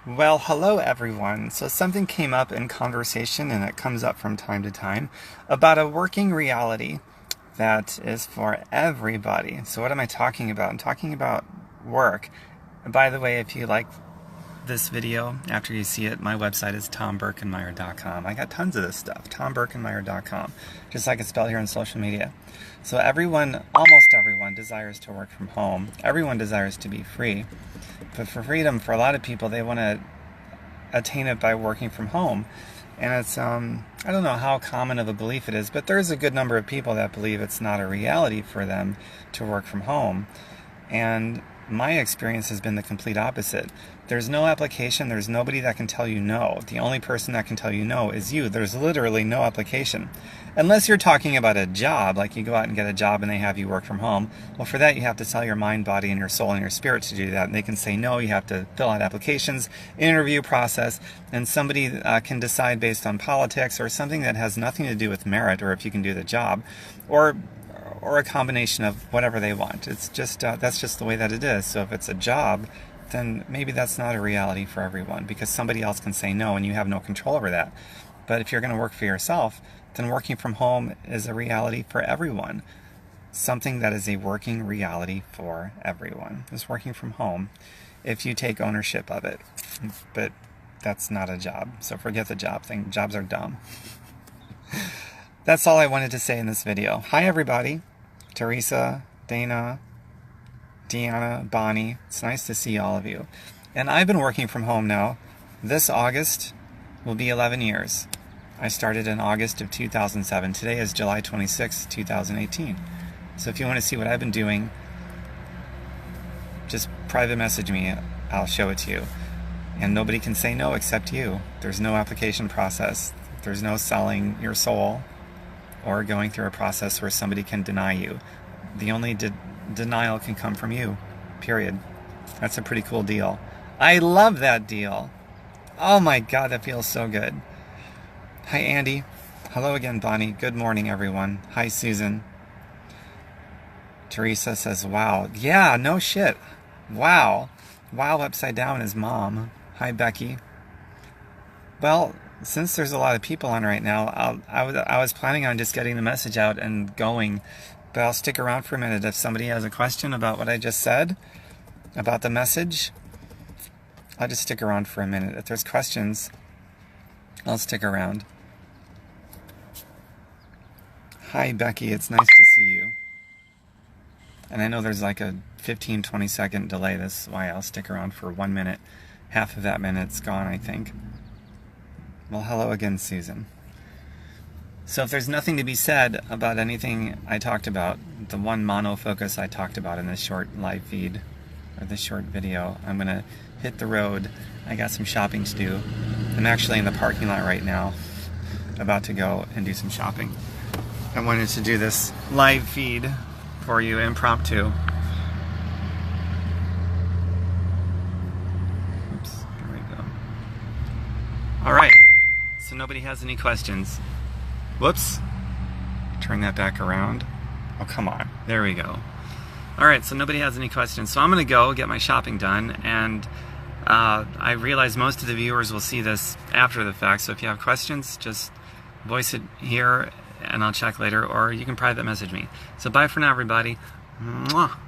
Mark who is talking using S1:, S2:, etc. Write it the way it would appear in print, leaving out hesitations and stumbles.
S1: Well, hello everyone. So something came up in conversation, and it comes up from time to time, about a working reality that is for everybody. So what am I talking about? I'm talking about work. And by the way, if you like this video, after you see it, my website is tomburkenmeyer.com. I got tons of this stuff, tomburkenmeyer.com, just like it's spelled here on social media. So everyone, almost everyone, desires to work from home. Everyone desires to be free. But for freedom, for a lot of people, they want to attain it by working from home. And it's, I don't know how common of a belief it is, but there's a good number of people that believe it's not a reality for them to work from home. And my experience has been the complete opposite. There's no application, there's nobody that can tell you no. The only person that can tell you no is you. There's literally no application. Unless you're talking about a job, like you go out and get a job and they have you work from home. Well, for that you have to sell your mind, body, and your soul and your spirit to do that. And they can say no, you have to fill out applications, interview process, and somebody can decide based on politics or something that has nothing to do with merit or if you can do the job, or a combination of whatever they want. It's just that's just the way that it is. So if it's a job, then maybe that's not a reality for everyone because somebody else can say no and you have no control over that. But if you're going to work for yourself, then working from home is a reality for everyone. Something that is a working reality for everyone is working from home if you take ownership of it. But that's not a job. So forget the job thing. Jobs are dumb. That's all I wanted to say in this video. Hi everybody. Teresa, Dana, Deanna, Bonnie. It's nice to see all of you. And I've been working from home now. This August will be 11 years. I started in August of 2007. Today is July 26, 2018. So if you want to see what I've been doing, just private message me. I'll show it to you. And nobody can say no except you. There's no application process. There's no selling your soul or going through a process where somebody can deny you. The only denial can come from you, period. That's a pretty cool deal. I love that deal. Oh my God, that feels so good. Hi, Andy. Hello again, Bonnie. Good morning, everyone. Hi, Susan. Teresa says, wow. Yeah, no shit. Wow. Wow upside down is mom. Hi, Becky. Well, since there's a lot of people on right now, I was planning on just getting the message out and going, but I'll stick around for a minute. If somebody has a question about what I just said, about the message, I'll just stick around for a minute. If there's questions, I'll stick around. Hi, Becky. It's nice to see you. And I know there's like a 15-20 second delay. That's why I'll stick around for 1 minute. Half of that minute's gone, I think. Well, hello again, Susan. So if there's nothing to be said about anything I talked about, the one monofocus I talked about in this short live feed, or this short video, I'm going to hit the road. I got some shopping to do. I'm actually in the parking lot right now, about to go and do some shopping. I wanted to do this live feed for you, impromptu. Oops, there we go. All right. So nobody has any questions. Whoops. Turn that back around. Oh, come on. There we go. All right, so nobody has any questions. So I'm going to go get my shopping done. And I realize most of the viewers will see this after the fact. So if you have questions, just voice it here and I'll check later. Or you can private message me. So bye for now, everybody. Mwah.